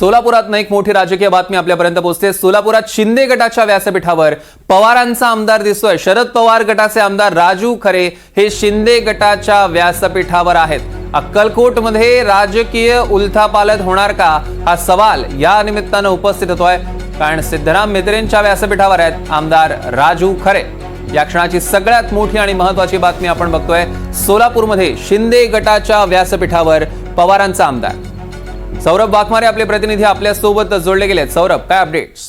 सोलापुरात एक मोठी राजकीय बातमी आपल्यापर्यंत पोहोचते। सोलापुरात शिंदे गटाच्या व्यासपीठावर पवारांचा आमदार दिसतोय। शरद पवार गटाचे आमदार राजू खरे हे शिंदे गटाच्या व्यासपीठावर आहेत। अक्कलकोटमध्ये राजकीय उलथापालथ होणार का हा सवाल या निमित्तानं उपस्थित होतोय, कारण सिद्धराम म्हेत्रेंच्या व्यासपीठावर आहेत आमदार राजू खरे। या क्षणाची सगळ्यात मोठी आणि महत्त्वाची बातमी आपण बघतोय। सोलापूरमध्ये शिंदे गटाच्या व्यासपीठावर पवारांचा आमदार। सौरभ वाघमारे आपले प्रतिनिधी आपल्या सोबत जोडले गेलेत। सौरभ, काय अपडेट्स?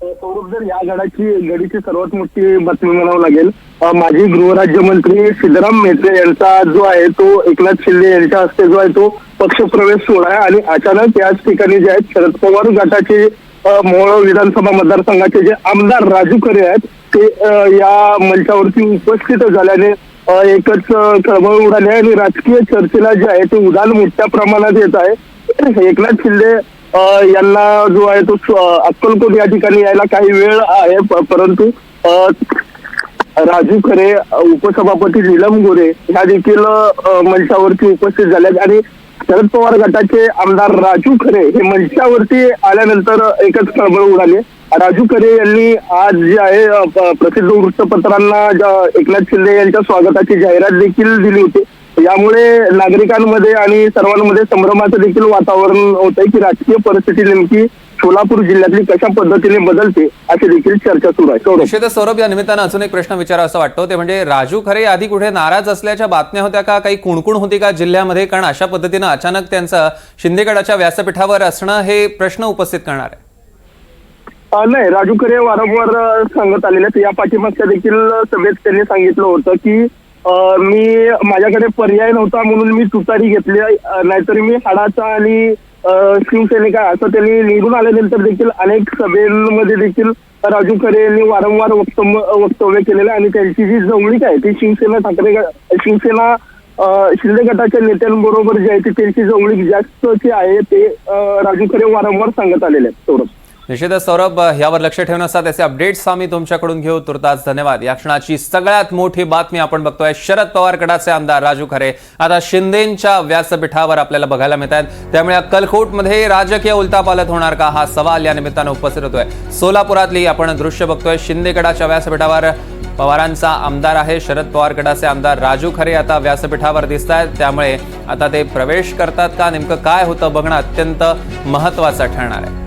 सौरभ, जर या घडीची सर्वात मोठी बातमी म्हणावं लागेल, माजी गृहराज्यमंत्री सिद्धराम म्हेत्रे यांचा जो आहे तो एकनाथ शिंदे यांच्या हस्ते जो आहे तो पक्षप्रवेश सोहळा आहे आणि अचानक याच ठिकाणी जे आहेत शरद पवार गटाचे मोहोळ विधानसभा मतदारसंघाचे जे आमदार राजू खरे आहेत ते या मंचावरती उपस्थित झाल्याने एकच खळबळ उडाली आहे आणि राजकीय चर्चेला जे आहे ते उधाण मोठ्या प्रमाणात येत आहे। एकनाथ शिंदे यांना जो आहे तो अक्कलकोट या ठिकाणी यायला काही वेळ आहे, परंतु राजू खरे, उपसभापती नीलम गोरे ह्या देखील मंचावरती उपस्थित झाल्यात आणि शरद पवार गटाचे आमदार राजू खरे हे मंचावरती आल्यानंतर एकच खळबळ उडाली। राजू खरे यांनी आज जे आहे प्रसिद्ध वृत्तपत्रांना एकनाथ शिंदे यांच्या स्वागताची जाहिरात देखील दिली होती। यामुळे नागरिकांमध्ये आणि सर्वांमध्ये संभ्रमाचं देखील वातावरण होत आहे की राजकीय परिस्थिती नेमकी सोलापूर जिल्ह्यातली कशा पद्धतीने बदलते अशी देखील चर्चा सुरू आहे। निश्चितच सौरभ, या निमित्तानं अजून एक प्रश्न विचारावा असं वाटतो, ते म्हणजे राजू खरे आधी कुठे नाराज असल्याच्या बातम्या होत्या का? काही कुणकुण होती का जिल्ह्यामध्ये? कारण अशा पद्धतीनं अचानक त्यांचं शिंदे गटाच्या व्यासपीठावर असणं हे प्रश्न उपस्थित करणार आहे। नाही, राजू खरे वारंवार सांगत आलेले आहेत। या पाठीमागच्या देखील सभेत त्यांनी सांगितलं होतं की मी माझ्याकडे पर्याय नव्हता म्हणून मी तुतारी घेतली, नाहीतर मी हाडाचा आणि शिवसैनिक आहे असं त्यांनी निवडून आल्यानंतर देखील अनेक सभेमध्ये देखील राजू खरे यांनी वारंवार वक्तव्य केलेलं आणि त्यांची जी जवळीक आहे ती शिवसेना शिंदे गटाच्या नेत्यांबरोबर जी आहे ती त्यांची जवळीक जास्तची आहे ते राजू खरे वारंवार सांगत आलेले आहेत। सौरभ, निश्चितच सौरभ, यावर लक्ष ठेवून असतात त्याचे अपडेट्स आम्ही तुमच्याकडून घेऊ। तुर्तास धन्यवाद। या क्षणाची सगळ्यात मोठी बातमी आपण बघतोय। शरद पवार गटाचे आमदार राजू खरे आता शिंदेंच्या व्यासपीठावर आपल्याला बघायला मिळत आहेत। त्यामुळे अक्कलकोटमध्ये राजकीय उलथापालथ होणार का हा सवाल या निमित्तानं उपस्थित होतोय। सोलापुरातली आपण दृश्य बघतोय। शिंदे गटाच्या व्यासपीठावर पवारांचा आमदार आहे। शरद पवार गटाचे आमदार राजू खरे आता व्यासपीठावर दिसत आहेत। त्यामुळे आता ते प्रवेश करतात का, नेमकं काय होतं बघणं अत्यंत महत्त्वाचं ठरणार आहे।